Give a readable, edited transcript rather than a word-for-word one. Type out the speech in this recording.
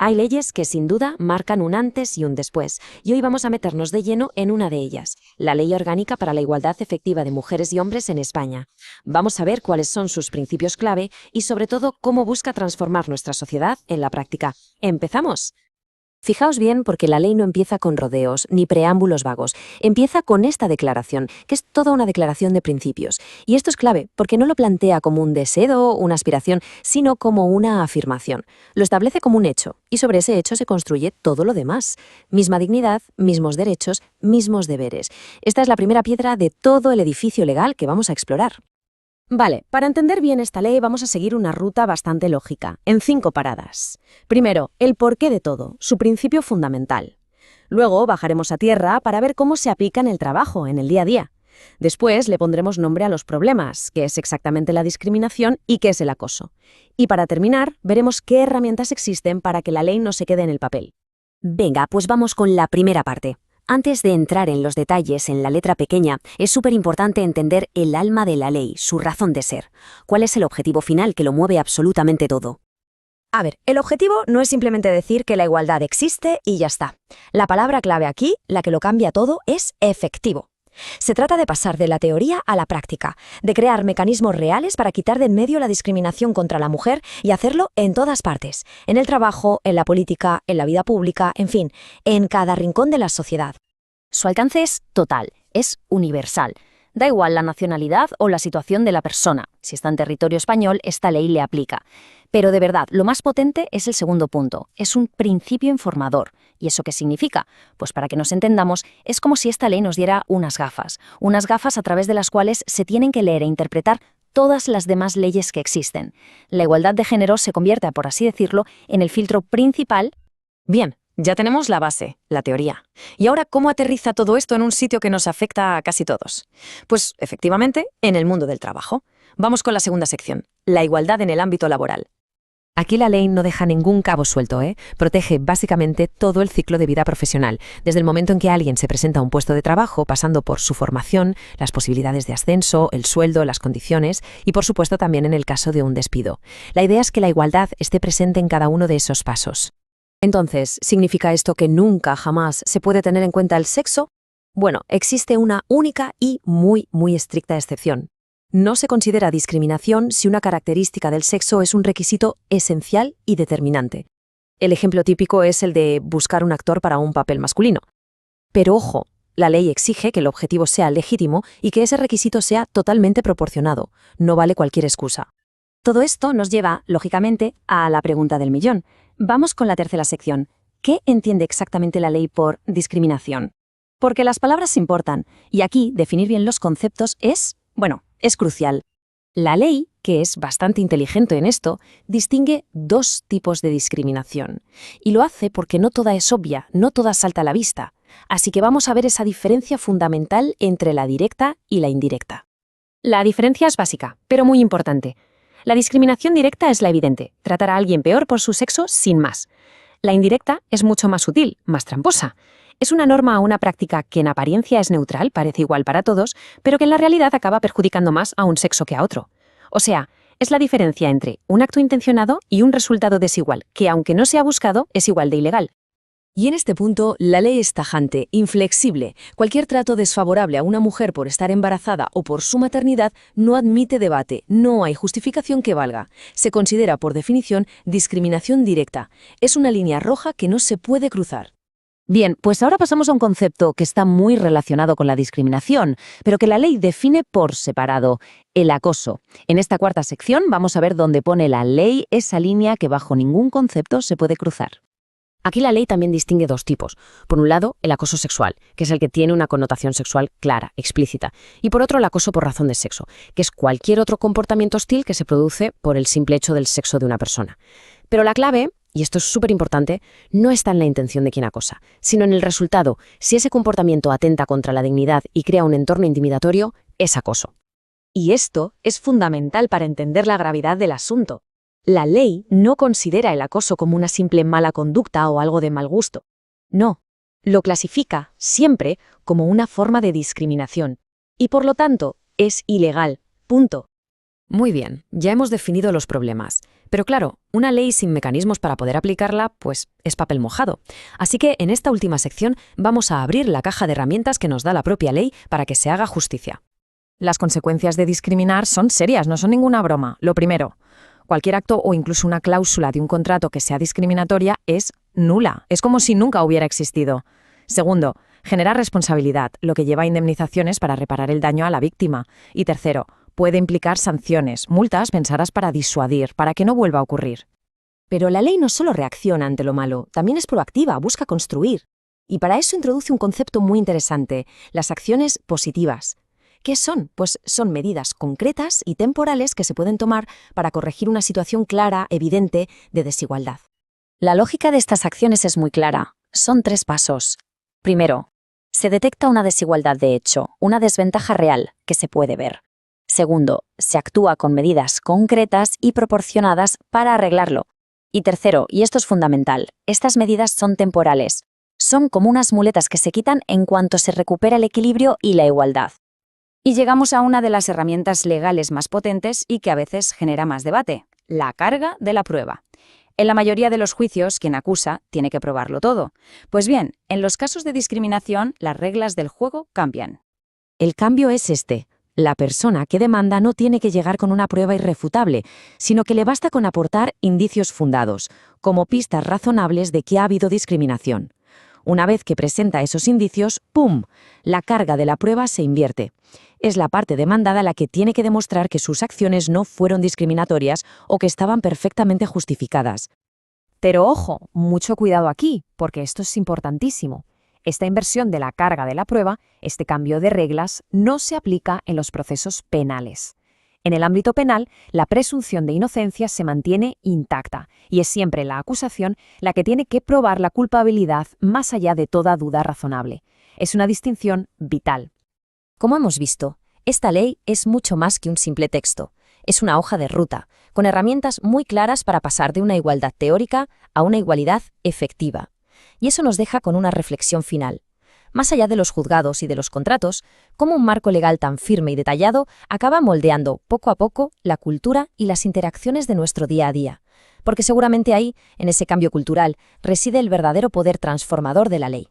Hay leyes que sin duda marcan un antes y un después, y hoy vamos a meternos de lleno en una de ellas, la Ley Orgánica para la Igualdad Efectiva de Mujeres y Hombres en España. Vamos a ver cuáles son sus principios clave y sobre todo cómo busca transformar nuestra sociedad en la práctica. ¡Empezamos! Fijaos bien porque la ley no empieza con rodeos ni preámbulos vagos, empieza con esta declaración, que es toda una declaración de principios. Y esto es clave porque no lo plantea como un deseo o una aspiración, sino como una afirmación. Lo establece como un hecho y sobre ese hecho se construye todo lo demás. Misma dignidad, mismos derechos, mismos deberes. Esta es la primera piedra de todo el edificio legal que vamos a explorar. Vale, para entender bien esta ley vamos a seguir una ruta bastante lógica, en 5 paradas. Primero, el porqué de todo, su principio fundamental. Luego bajaremos a tierra para ver cómo se aplica en el trabajo, en el día a día. Después le pondremos nombre a los problemas, qué es exactamente la discriminación y qué es el acoso. Y para terminar, veremos qué herramientas existen para que la ley no se quede en el papel. Venga, pues vamos con la primera parte. Antes de entrar en los detalles en la letra pequeña, es súper importante entender el alma de la ley, su razón de ser. ¿Cuál es el objetivo final que lo mueve absolutamente todo? A ver, el objetivo no es simplemente decir que la igualdad existe y ya está. La palabra clave aquí, la que lo cambia todo, es efectivo. Se trata de pasar de la teoría a la práctica, de crear mecanismos reales para quitar de en medio la discriminación contra la mujer y hacerlo en todas partes, en el trabajo, en la política, en la vida pública, en fin, en cada rincón de la sociedad. Su alcance es total, es universal. Da igual la nacionalidad o la situación de la persona. Si está en territorio español, esta ley le aplica. Pero de verdad, lo más potente es el segundo punto. Es un principio informador. ¿Y eso qué significa? Pues para que nos entendamos, es como si esta ley nos diera unas gafas a través de las cuales se tienen que leer e interpretar todas las demás leyes que existen. La igualdad de género se convierte, por así decirlo, en el filtro principal. Bien. Ya tenemos la base, la teoría. ¿Y ahora cómo aterriza todo esto en un sitio que nos afecta a casi todos? Pues, efectivamente, en el mundo del trabajo. Vamos con la segunda sección, la igualdad en el ámbito laboral. Aquí la ley no deja ningún cabo suelto, Protege básicamente todo el ciclo de vida profesional, desde el momento en que alguien se presenta a un puesto de trabajo, pasando por su formación, las posibilidades de ascenso, el sueldo, las condiciones y, por supuesto, también en el caso de un despido. La idea es que la igualdad esté presente en cada uno de esos pasos. Entonces, ¿significa esto que nunca, jamás se puede tener en cuenta el sexo? Bueno, existe una única y muy estricta excepción. No se considera discriminación si una característica del sexo es un requisito esencial y determinante. El ejemplo típico es el de buscar un actor para un papel masculino. Pero ojo, la ley exige que el objetivo sea legítimo y que ese requisito sea totalmente proporcionado. No vale cualquier excusa. Todo esto nos lleva, lógicamente, a la pregunta del millón. Vamos con la tercera sección. ¿Qué entiende exactamente la ley por discriminación? Porque las palabras importan, y aquí definir bien los conceptos es crucial. La ley, que es bastante inteligente en esto, distingue 2 tipos de discriminación. Y lo hace porque no toda es obvia, no toda salta a la vista. Así que vamos a ver esa diferencia fundamental entre la directa y la indirecta. La diferencia es básica, pero muy importante. La discriminación directa es la evidente, tratar a alguien peor por su sexo sin más. La indirecta es mucho más sutil, más tramposa. Es una norma o una práctica que en apariencia es neutral, parece igual para todos, pero que en la realidad acaba perjudicando más a un sexo que a otro. O sea, es la diferencia entre un acto intencionado y un resultado desigual, que aunque no sea buscado, es igual de ilegal. Y en este punto, la ley es tajante, inflexible. Cualquier trato desfavorable a una mujer por estar embarazada o por su maternidad no admite debate, no hay justificación que valga. Se considera, por definición, discriminación directa. Es una línea roja que no se puede cruzar. Bien, pues ahora pasamos a un concepto que está muy relacionado con la discriminación, pero que la ley define por separado: el acoso. En esta cuarta sección vamos a ver dónde pone la ley esa línea que bajo ningún concepto se puede cruzar. Aquí la ley también distingue 2 tipos. Por un lado, el acoso sexual, que es el que tiene una connotación sexual clara, explícita. Y por otro, el acoso por razón de sexo, que es cualquier otro comportamiento hostil que se produce por el simple hecho del sexo de una persona. Pero la clave, y esto es súper importante, no está en la intención de quien acosa, sino en el resultado. Si ese comportamiento atenta contra la dignidad y crea un entorno intimidatorio, es acoso. Y esto es fundamental para entender la gravedad del asunto. La ley no considera el acoso como una simple mala conducta o algo de mal gusto. No, lo clasifica siempre como una forma de discriminación y por lo tanto es ilegal. Punto. Muy bien, ya hemos definido los problemas. Pero claro, una ley sin mecanismos para poder aplicarla, pues es papel mojado. Así que en esta última sección vamos a abrir la caja de herramientas que nos da la propia ley para que se haga justicia. Las consecuencias de discriminar son serias, no son ninguna broma. Lo primero, cualquier acto o incluso una cláusula de un contrato que sea discriminatoria es nula. Es como si nunca hubiera existido. Segundo, generar responsabilidad, lo que lleva a indemnizaciones para reparar el daño a la víctima. Y tercero, puede implicar sanciones, multas pensadas para disuadir, para que no vuelva a ocurrir. Pero la ley no solo reacciona ante lo malo, también es proactiva, busca construir. Y para eso introduce un concepto muy interesante, las acciones positivas. ¿Qué son? Pues son medidas concretas y temporales que se pueden tomar para corregir una situación clara, evidente, de desigualdad. La lógica de estas acciones es muy clara. Son 3 pasos. Primero, se detecta una desigualdad de hecho, una desventaja real que se puede ver. Segundo, se actúa con medidas concretas y proporcionadas para arreglarlo. Y tercero, y esto es fundamental, estas medidas son temporales. Son como unas muletas que se quitan en cuanto se recupera el equilibrio y la igualdad. Y llegamos a una de las herramientas legales más potentes y que a veces genera más debate, la carga de la prueba. En la mayoría de los juicios, quien acusa tiene que probarlo todo. Pues bien, en los casos de discriminación, las reglas del juego cambian. El cambio es este. La persona que demanda no tiene que llegar con una prueba irrefutable, sino que le basta con aportar indicios fundados, como pistas razonables de que ha habido discriminación. Una vez que presenta esos indicios, ¡pum!, la carga de la prueba se invierte. Es la parte demandada la que tiene que demostrar que sus acciones no fueron discriminatorias o que estaban perfectamente justificadas. Pero ojo, mucho cuidado aquí, porque esto es importantísimo. Esta inversión de la carga de la prueba, este cambio de reglas, no se aplica en los procesos penales. En el ámbito penal, la presunción de inocencia se mantiene intacta y es siempre la acusación la que tiene que probar la culpabilidad más allá de toda duda razonable. Es una distinción vital. Como hemos visto, esta ley es mucho más que un simple texto. Es una hoja de ruta, con herramientas muy claras para pasar de una igualdad teórica a una igualdad efectiva. Y eso nos deja con una reflexión final. Más allá de los juzgados y de los contratos, cómo un marco legal tan firme y detallado acaba moldeando poco a poco la cultura y las interacciones de nuestro día a día. Porque seguramente ahí, en ese cambio cultural, reside el verdadero poder transformador de la ley.